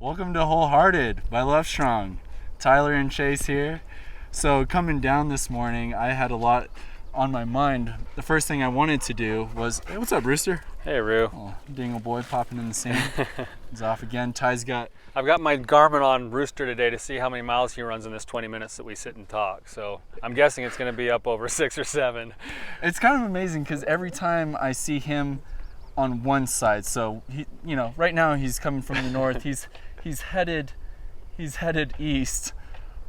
Welcome to Wholehearted by Love Strong. Tyler and Chase here. So coming down this morning, I had a lot on my mind. The first thing I wanted to do was, hey, what's up, Rooster? Hey, Roo. Oh, dingle boy popping in the scene. He's off again. I've got my Garmin on Rooster today to see how many miles he runs in this 20 minutes that we sit and talk. So I'm guessing it's going to be up over 6 or 7. It's kind of amazing because every time I see him on one side, so he, right now he's coming from the north. He's headed east.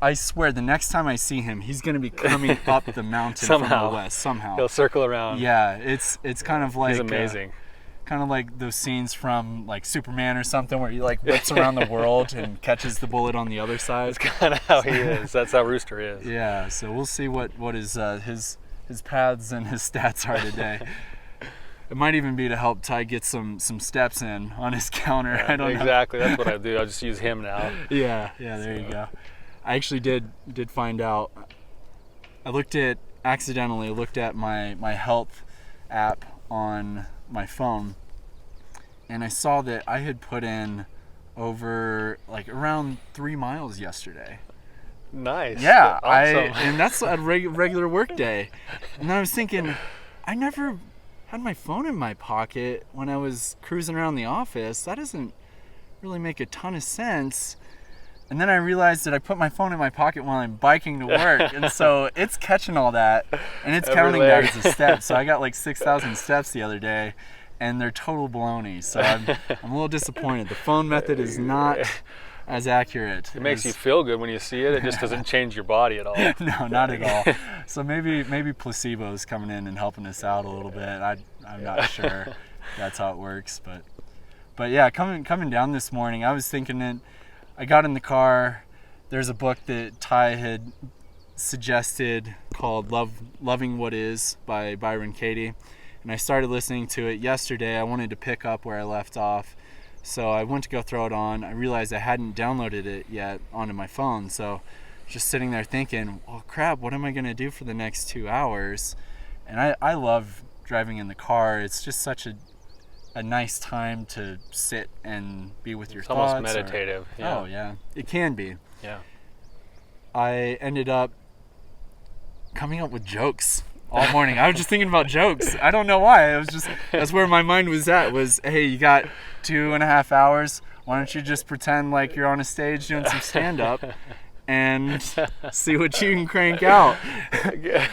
I swear, the next time I see him, he's going to be coming up the mountain from the west somehow. He'll circle around. Yeah, it's kind of like he's amazing. Kind of like those scenes from like Superman or something where he like whips around the world and catches the bullet on the other side. That's kind of how he is. That's how Rooster is. Yeah, so we'll see what his paths and his stats are today. It might even be to help Ty get some steps in on his counter. Yeah, I don't know. Exactly, that's what I do. I'll just use him now. Yeah, there you go. I actually did find out. I accidentally looked at my health app on my phone, and I saw that I had put in over like around 3 miles yesterday. Nice. Yeah, awesome. And that's a regular work day. And then I was thinking, I never had my phone in my pocket when I was cruising around the office. That doesn't really make a ton of sense. And then I realized that I put my phone in my pocket while I'm biking to work, and so it's catching all that, and it's counting that as a step. So I got like 6,000 steps the other day, and they're total baloney. So I'm a little disappointed. The phone method is not as accurate. It makes you feel good when you see it. It just doesn't change your body at all. No, not at all. So maybe placebo is coming in and helping us out a little bit. I'm not sure that's how it works, but yeah, coming down this morning, I was thinking that. I got in the car. There's a book that Ty had suggested called Loving What Is by Byron Katie, and I started listening to it yesterday. I wanted to pick up where I left off, so I went to go throw it on. I realized I hadn't downloaded it yet onto my phone, so just sitting there thinking, well, crap, what am I going to do for the next 2 hours? And I love driving in the car. It's just such a nice time to sit and be with your thoughts. It's almost meditative. Yeah. Oh, yeah. It can be. Yeah. I ended up coming up with jokes all morning. I was just thinking about jokes. I don't know why. That's where my mind was at, hey, you got 2.5 hours. Why don't you just pretend like you're on a stage doing some stand-up and see what you can crank out.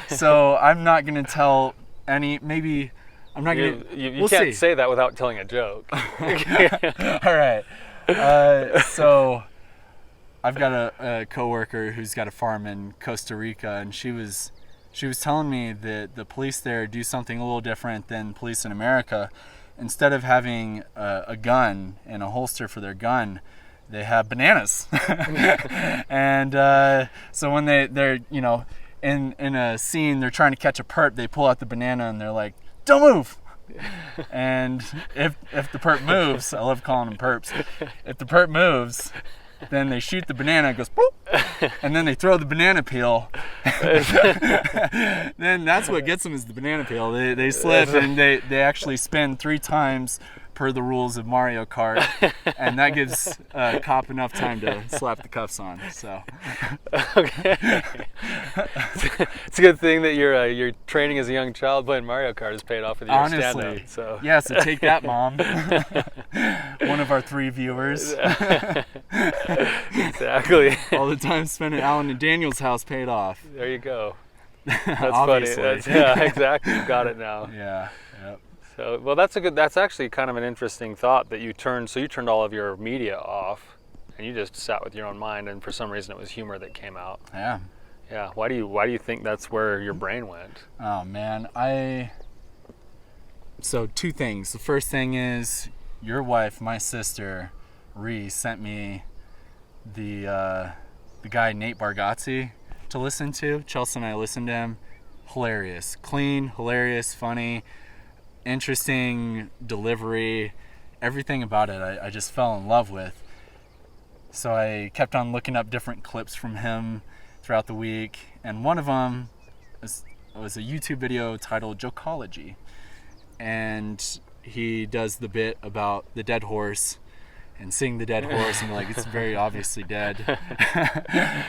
So I'm not going to tell maybe... I'm not gonna. You can't say that without telling a joke. All right. So I've got a coworker who's got a farm in Costa Rica, and she was telling me that the police there do something a little different than police in America. Instead of having a gun and a holster for their gun, they have bananas. And so when they're in a scene, they're trying to catch a perp, they pull out the banana and they're like, don't move. And if the perp moves, I love calling them perps. If the perp moves, then they shoot the banana, it goes boop, and then they throw the banana peel. Then that's what gets them is the banana peel. They slip and they actually spin 3 times per the rules of Mario Kart, and that gives a cop enough time to slap the cuffs on. So, okay, it's a good thing that your training as a young child playing Mario Kart has paid off with your stand-up. So yeah, so take that, Mom. One of our 3 viewers. Exactly. All the time spent at Alan and Daniel's house paid off. There you go. That's funny. Yeah, exactly. You got it now. Yeah. Yep. So, well, that's actually kind of an interesting thought that you turned all of your media off and you just sat with your own mind, and for some reason it was humor that came out. Yeah. Yeah. Why do you think that's where your brain went? Oh man, so 2 things. The first thing is your wife, my sister, Ree, sent me the guy Nate Bargatze to listen to. Chelsea and I listened to him. Hilarious. Clean, hilarious, funny, interesting delivery, everything about it I just fell in love with. So I kept on looking up different clips from him throughout the week, and one of them was a YouTube video titled Jokology, and he does the bit about the dead horse, and seeing the dead horse and be like, it's very obviously dead.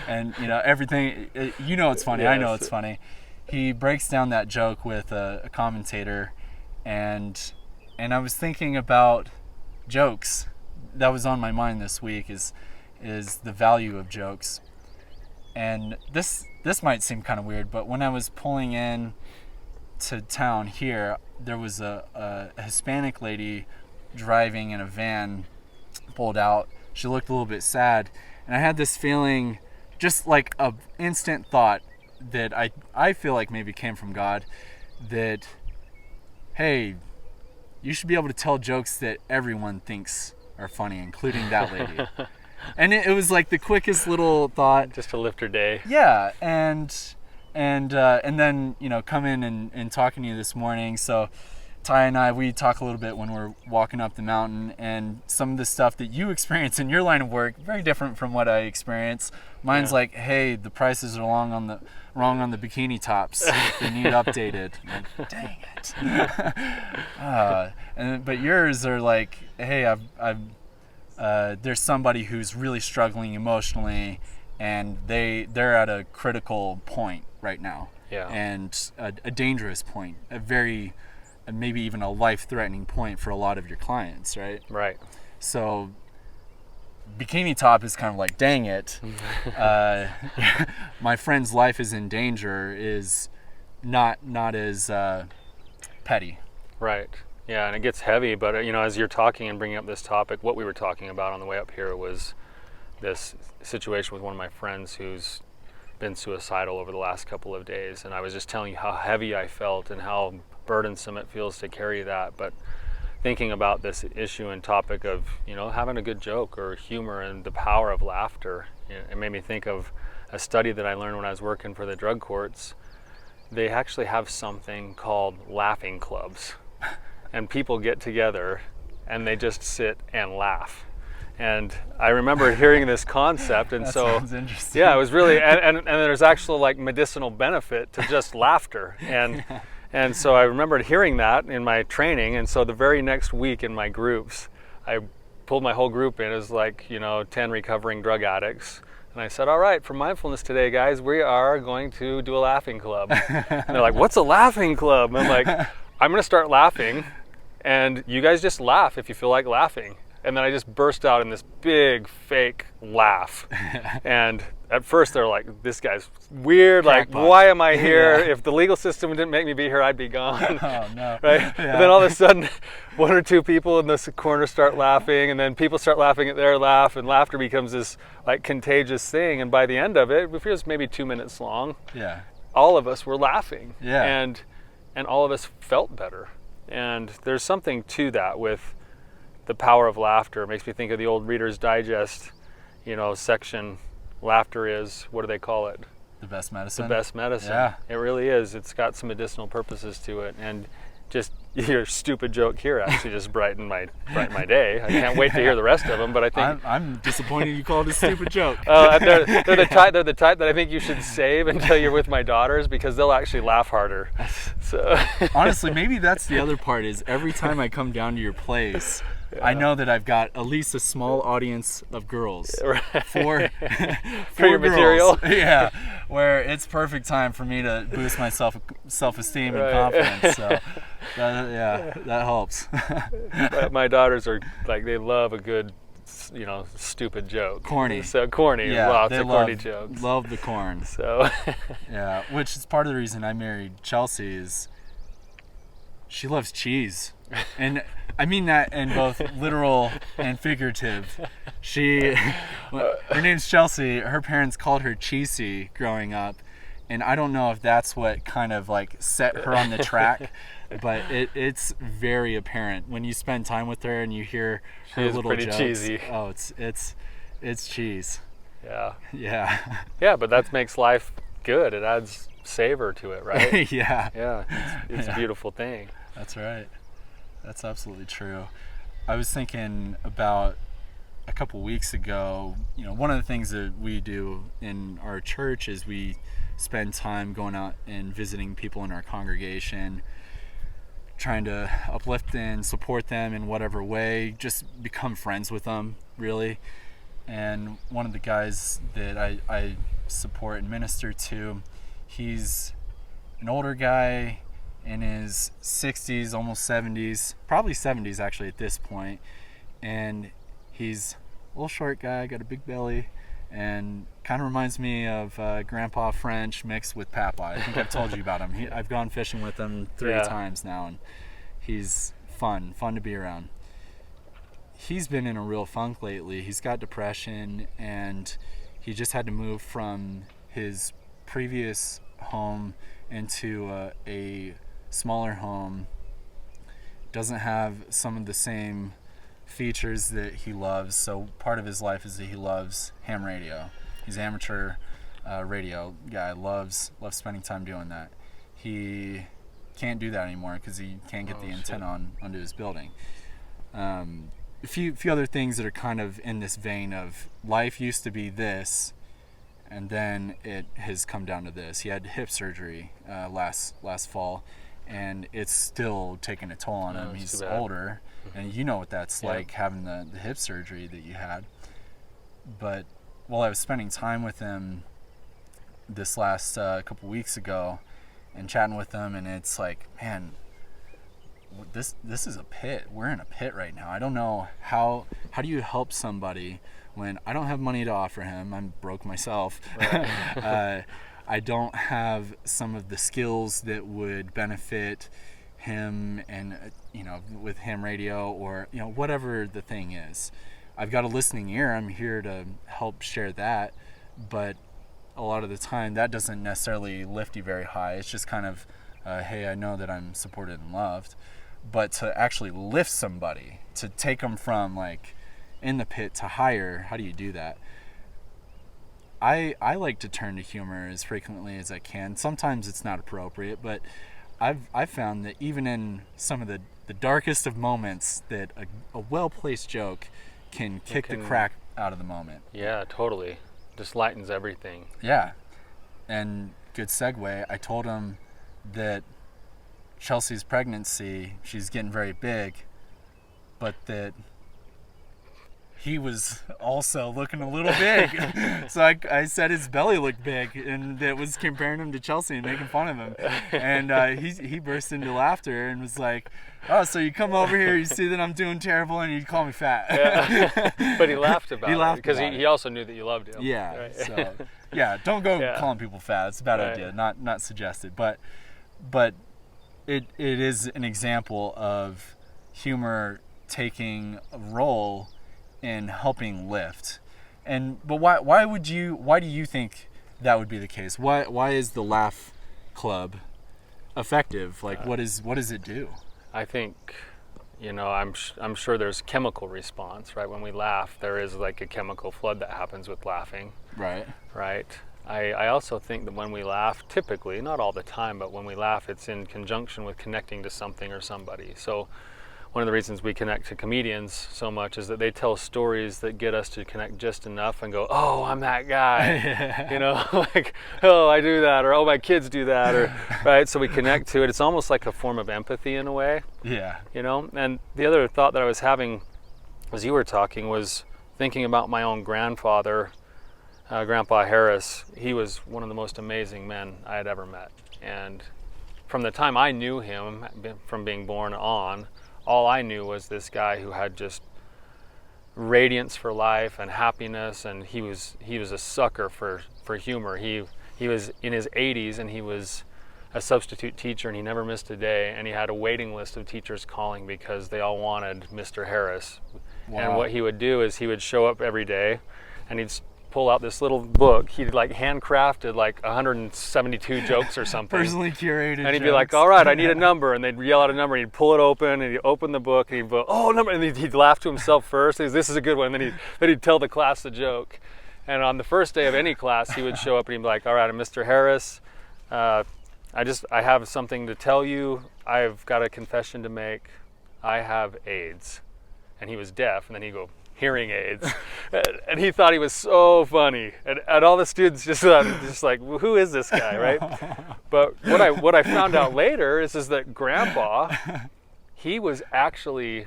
And everything, it's funny. I know it's funny. He breaks down that joke with a commentator, and I was thinking about jokes. That was on my mind this week, is the value of jokes. And this might seem kind of weird, but when I was pulling in to town here, there was a Hispanic lady driving in a van, pulled out. She looked a little bit sad, and I had this feeling, just like a instant thought that I feel like maybe came from God, that, hey, you should be able to tell jokes that everyone thinks are funny, including that lady. And it was like the quickest little thought, just to lift her day. Yeah. And then coming and talking to you this morning. So Ty and I, we talk a little bit when we're walking up the mountain, and some of the stuff that you experience in your line of work, very different from what I experience. Mine's like, hey, the prices are wrong on the bikini tops. They need updated. I'm like, dang it. But yours are like, hey, there's somebody who's really struggling emotionally, and they're at a critical point right now. Yeah. And a dangerous point, a very, maybe even a life-threatening point for a lot of your clients, right? Right. So bikini top is kind of like, dang it, my friend's life is in danger, is not as petty. Right. Yeah, and it gets heavy, but as you're talking and bringing up this topic, what we were talking about on the way up here was this situation with one of my friends who's been suicidal over the last couple of days, and I was just telling you how heavy I felt and how burdensome it feels to carry that. But thinking about this issue and topic of having a good joke or humor and the power of laughter, it made me think of a study that I learned when I was working for the drug courts. They actually have something called laughing clubs, and people get together and they just sit and laugh. And I remember hearing this concept, and that so sounds interesting. Yeah, it was really, and there's actual like medicinal benefit to just laughter, and so I remembered hearing that in my training. And so the very next week in my groups, I pulled my whole group in. It was like 10 recovering drug addicts, and I said, all right, for mindfulness today, guys, we are going to do a laughing club. And they're like, what's a laughing club? And I'm like, I'm going to start laughing, and you guys just laugh if you feel like laughing. And then I just burst out in this big fake laugh. And at first they're like, this guy's weird, Crackpot. like, why am I here? Yeah. If the legal system didn't make me be here, I'd be gone. Oh, no. Right? Yeah. And then all of a sudden, one or two people in this corner start laughing, and then people start laughing at their laugh, and laughter becomes this like contagious thing. And by the end of it, if it was maybe 2 minutes long, Yeah. all of us were laughing. Yeah. And all of us felt better. And there's something to that with the power of laughter. It makes me think of the old Reader's Digest, section. Laughter is, what do they call it? The best medicine. The best medicine. Yeah. It really is. It's got some medicinal purposes to it. And just your stupid joke here actually just brightened my day. I can't wait to hear the rest of them. But I think I'm disappointed you called it a stupid joke. they're the type that I think you should save until you're with my daughters, because they'll actually laugh harder. So Honestly, maybe that's the other part, is every time I come down to your place, I know that I've got at least a small audience of girls for your girls. material. Yeah, where it's perfect time for me to boost my self-esteem and Right. confidence. So that helps. My daughters are like, they love a good, stupid joke. Corny. So corny. Yeah, Lots they of corny jokes. love the corn. So Yeah, which is part of the reason I married Chelsea, is she loves cheese. And I mean that in both literal and figurative. Her name's Chelsea. Her parents called her Cheesy growing up, and I don't know if that's what kind of like set her on the track, but it's very apparent when you spend time with her and you hear her She's little pretty jokes. cheesy. Oh, it's cheese. yeah. Yeah. But that makes life good. It adds savor to it, right? Yeah. Yeah. It's a beautiful thing. That's right. That's absolutely true. I was thinking about a couple weeks ago, one of the things that we do in our church is we spend time going out and visiting people in our congregation. trying to uplift and support them in whatever way, just become friends with them, really. And one of the guys that I support and minister to, he's an older guy in his 60s, almost 70s, probably 70s actually at this point. And he's a little short guy, got a big belly, and kind of reminds me of Grandpa French mixed with Papa. I think I've told you about him. I've gone fishing with him 3 times now, and he's fun to be around. He's been in a real funk lately. He's got depression, and he just had to move from his previous home into a smaller home. Doesn't have some of the same features that he loves. So part of his life is that he loves ham radio. He's an amateur radio guy. Loves spending time doing that. He can't do that anymore because he can't get the antenna onto his building. A few other things that are kind of in this vein of life used to be this, and then it has come down to this. He had hip surgery last fall, and it's still taking a toll on him. He's older, and you know what that's like, having the hip surgery that you had. But while I was spending time with him this last couple weeks ago and chatting with him, and it's like, man, this is a pit. We're in a pit right now. I don't know how do you help somebody when I don't have money to offer him. I'm broke myself. Right. I don't have some of the skills that would benefit him, and with ham radio, or whatever the thing is. I've got a listening ear. I'm here to help share that, but a lot of the time that doesn't necessarily lift you very high. It's just kind of, hey, I know that I'm supported and loved. But to actually lift somebody, to take them from like in the pit to higher, how do you do that? I like to turn to humor as frequently as I can. Sometimes it's not appropriate, but I've found that even in some of the darkest of moments, that a well-placed joke can kick the crack out of the moment. Yeah, totally. Just lightens everything. Yeah. And good segue, I told him that Chelsea's pregnancy, she's getting very big, but that he was also looking a little big. So I said his belly looked big, and that was comparing him to Chelsea and making fun of him. And he burst into laughter and was like, oh, so you come over here, you see that I'm doing terrible, and you call me fat. Yeah. But he laughed about it because he also knew that you loved him. Yeah. Right? So yeah, don't go calling people fat. It's a bad idea. Not suggested. But it is an example of humor taking a role in helping lift. But why do you think that would be the case? Why is the Laugh Club effective? Like, what does it do? I think, I'm sure there's chemical response, right? When we laugh, there is like a chemical flood that happens with laughing. Right. I also think that when we laugh, typically, not all the time, but when we laugh, it's in conjunction with connecting to something or somebody. So one of the reasons we connect to comedians so much is that they tell stories that get us to connect just enough and go, oh, I'm that guy. Like, oh, I do that, or oh, my kids do that, or right. So we connect to it. It's almost like a form of empathy in a way. Yeah. And the other thought that I was having as you were talking was thinking about my own grandfather, Grandpa Harris. He was one of the most amazing men I had ever met. And from the time I knew him, from being born on, all I knew was this guy who had just radiance for life and happiness, and he was a sucker for humor. He was in his 80s, and he was a substitute teacher, and he never missed a day, and he had a waiting list of teachers calling because they all wanted Mr. Harris. Wow. And what he would do is he would show up every day, and he'd pull out this little book. He'd like handcrafted like 172 jokes or something. Personally curated. And he'd be like, all right, I need a number. And they'd yell out a number, and he'd pull it open, and he'd open the book, and he'd go, oh, number. And he'd laugh to himself first. This is a good one. And then he'd tell the class the joke. And on the first day of any class, he would show up, and he'd be like, all right, I'm Mr. Harris. I have something to tell you. I've got a confession to make. I have AIDS. And he was deaf, and then he'd go, hearing aids. And he thought he was so funny. And all the students just like, well, who is this guy, right? But what I found out later is that Grandpa, he was actually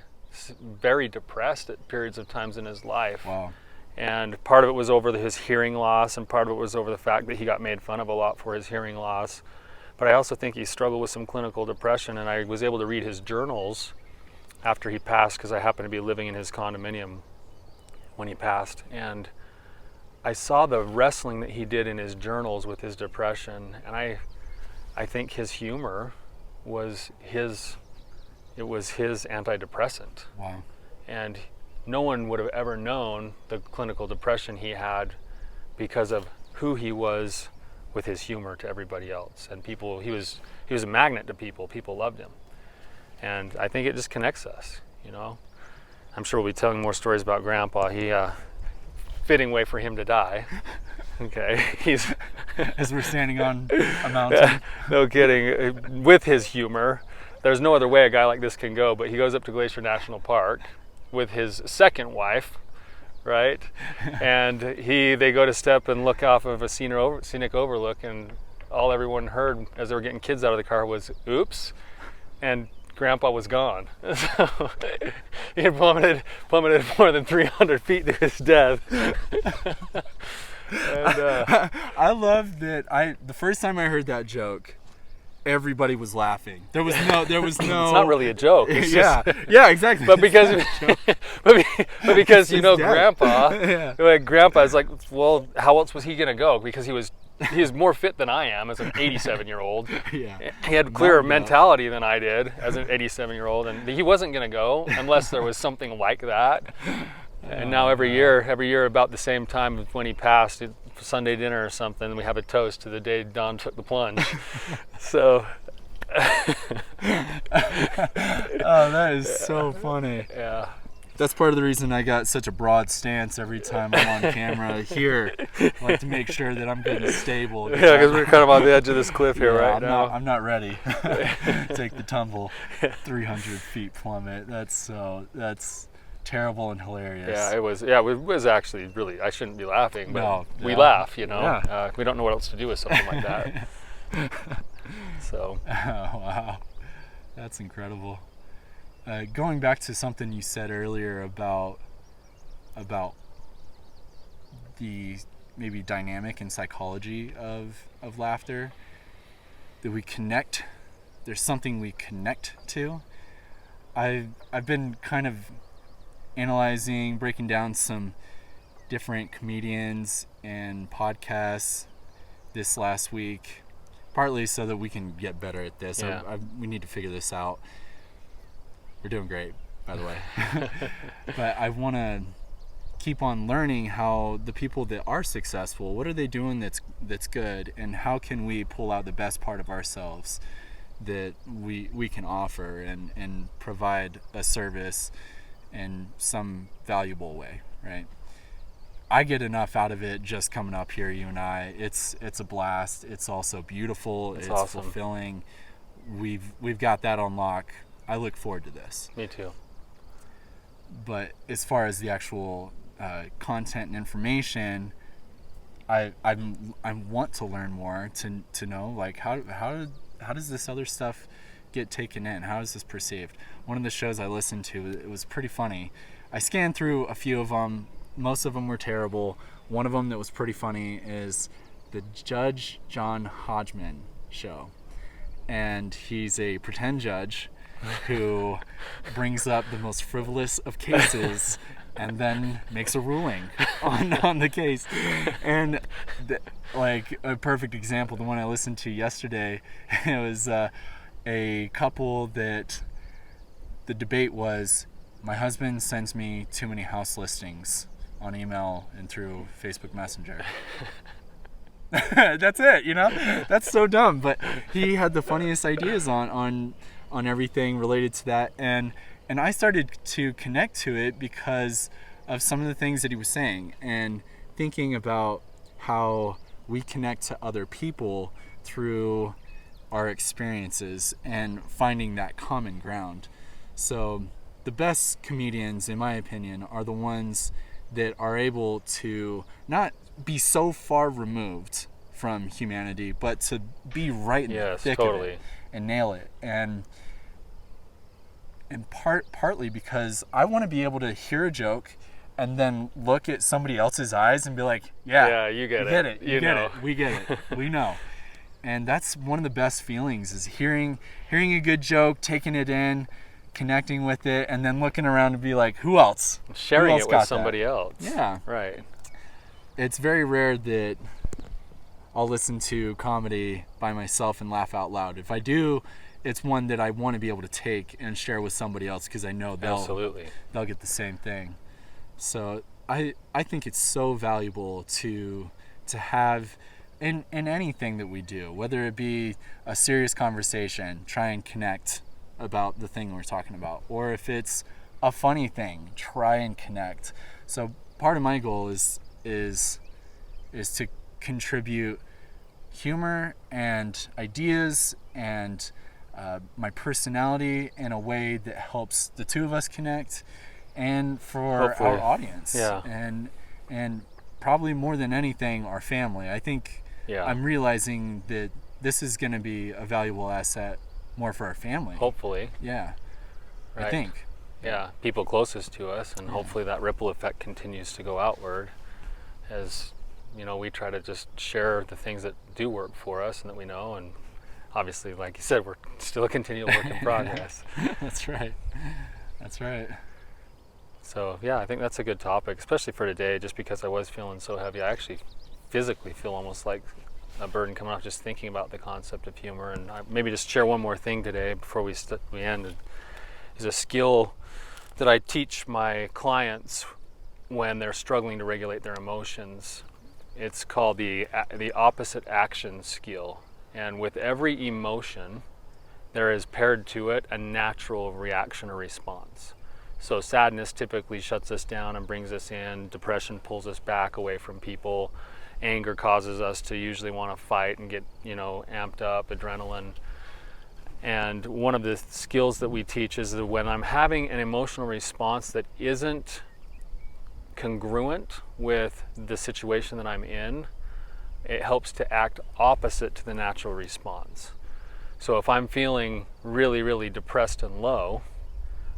very depressed at periods of times in his life. Wow. And part of it was over his hearing loss, and part of it was over the fact that he got made fun of a lot for his hearing loss. But I also think he struggled with some clinical depression, and I was able to read his journals after he passed, because I happened to be living in his condominium when he passed. And I saw the wrestling that he did in his journals with his depression, and I think his humor was his antidepressant. Wow. And no one would have ever known the clinical depression he had because of who he was with his humor to everybody else. And people, he was a magnet to people. People loved him. And I think it just connects us, you know. I'm sure we'll be telling more stories about Grandpa. Fitting way for him to die. Okay, he's as we're standing on a mountain. No kidding. With his humor, there's no other way a guy like this can go, but he goes up to Glacier National Park with his second wife, right? And they go to step and look off of a scenic overlook, and all everyone heard as they were getting kids out of the car was, "Oops," and Grandpa was gone. So he had plummeted more than 300 feet to his death. And, I love that. The first time I heard that joke, everybody was laughing. There was no. It's not really a joke. It's yeah, just, yeah, exactly. But because, but because you know, dead. Grandpa, Yeah. like Grandpa's like, well, how else was he gonna go? Because he was more fit than I am as an 87-year-old. Yeah. He had clearer mentality than I did as an 87-year-old, and he wasn't gonna go unless there was something like that. And now every year about the same time when he passed, Sunday dinner or something, we have a toast to the day Don took the plunge. So. Oh, that is so funny. Yeah. That's part of the reason I got such a broad stance every time I'm on camera here. I like to make sure that I'm good and stable. Yeah, because we're kind of on the edge of this cliff here now. I'm not ready. Take the tumble, 300 feet plummet. That's terrible and hilarious. Yeah, it was actually really, I shouldn't be laughing, but we yeah. laugh, you know. Yeah. We don't know what else to do with something like that. So. Oh, wow. That's incredible. Going back to something you said earlier about the maybe dynamic and psychology of laughter, that we connect, there's something we connect to. I've been kind of analyzing, breaking down some different comedians and podcasts this last week, partly so that we can get better at this. Yeah. We need to figure this out. We're doing great, by the way. But I want to keep on learning how the people that are successful, what are they doing that's good, and how can we pull out the best part of ourselves that we can offer and provide a service in some valuable way, right? I get enough out of it just coming up here, you and I. It's a blast. It's also beautiful. It's awesome. Fulfilling. We've got that on lock. I look forward to this. Me too. But as far as the actual content and information, I want to learn more to know, like, how does this other stuff get taken in? How is this perceived? One of the shows I listened to, it was pretty funny. I scanned through a few of them. Most of them were terrible. One of them that was pretty funny is the Judge John Hodgman show. And he's a pretend judge who brings up the most frivolous of cases and then makes a ruling on the case. And like a perfect example, the one I listened to yesterday, it was a couple that the debate was, my husband sends me too many house listings on email and through Facebook Messenger. That's it, you know? That's so dumb. But he had the funniest ideas on everything related to that, and I started to connect to it because of some of the things that he was saying, and thinking about how we connect to other people through our experiences and finding that common ground. So the best comedians, in my opinion, are the ones that are able to not be so far removed from humanity, but to be right in the thick of it and nail it. And partly because I want to be able to hear a joke and then look at somebody else's eyes and be like, yeah, you get it. You get it. We get it. We know. And that's one of the best feelings, is hearing a good joke, taking it in, connecting with it, and then looking around and be like, who else? Sharing it with somebody else. Yeah. Right. It's very rare that I'll listen to comedy by myself and laugh out loud. If I do, it's one that I want to be able to take and share with somebody else, because I know they'll get the same thing. So I think it's so valuable to have in anything that we do, whether it be a serious conversation, try and connect about the thing we're talking about, or if it's a funny thing, try and connect. So part of my goal is to contribute humor and ideas and my personality in a way that helps the two of us connect, and for Hopefully. our audience. Yeah. And probably more than anything, our family. I think I'm realizing that this is going to be a valuable asset more for our family. Hopefully. Yeah. Right. I think. Yeah, people closest to us, and hopefully that ripple effect continues to go outward as, we try to just share the things that do work for us and that we know. And obviously, like you said, we're still a continual work in progress. That's right. So I think that's a good topic, especially for today, just because I was feeling so heavy. I actually physically feel almost like a burden coming off just thinking about the concept of humor. And maybe just share one more thing today before we end. Is a skill that I teach my clients when they're struggling to regulate their emotions. It's called the opposite action skill. And with every emotion, there is paired to it a natural reaction or response. So sadness typically shuts us down and brings us in. Depression pulls us back away from people. Anger causes us to usually want to fight and get, amped up, adrenaline. And one of the skills that we teach is that when I'm having an emotional response that isn't congruent with the situation that I'm in, it helps to act opposite to the natural response. So if I'm feeling really, really depressed and low,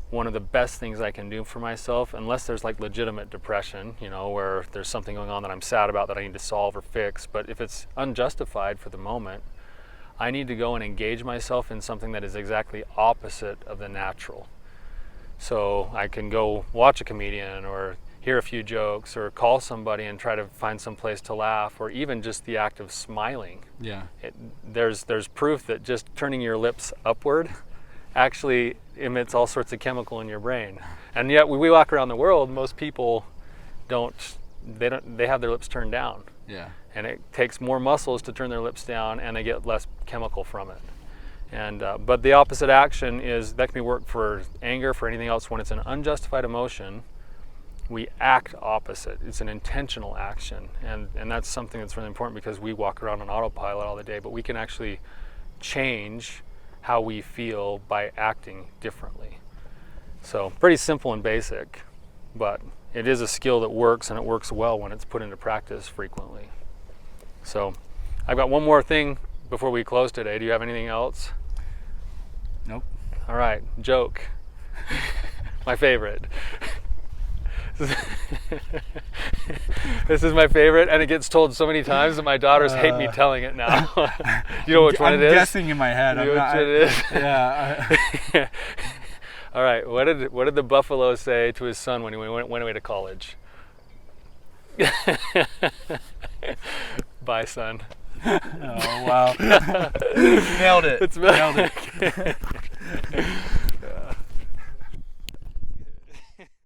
one of the best things I can do for myself, unless there's like legitimate depression, where there's something going on that I'm sad about that I need to solve or fix, but if it's unjustified for the moment, I need to go and engage myself in something that is exactly opposite of the natural. So I can go watch a comedian or hear a few jokes or call somebody and try to find some place to laugh, or even just the act of smiling. Yeah. There's proof that just turning your lips upward actually emits all sorts of chemical in your brain. And yet we walk around the world, most people they have their lips turned down. Yeah. And it takes more muscles to turn their lips down, and they get less chemical from it. And but the opposite action is that can work for anger, for anything else. When it's an unjustified emotion, we act opposite. It's an intentional action, and that's something that's really important, because we walk around on autopilot all the day, but we can actually change how we feel by acting differently. So pretty simple and basic, but it is a skill that works, and it works well when it's put into practice frequently. So I've got one more thing before we close today. Do you have anything else? Nope. All right, joke. My favorite. This is my favorite, and it gets told so many times that my daughters hate me telling it now. You know which one it is? I'm guessing in my head. You know which it is? Yeah. All right. What did the buffalo say to his son when he went away to college? Bye, son. Oh wow! Nailed it. Nailed it.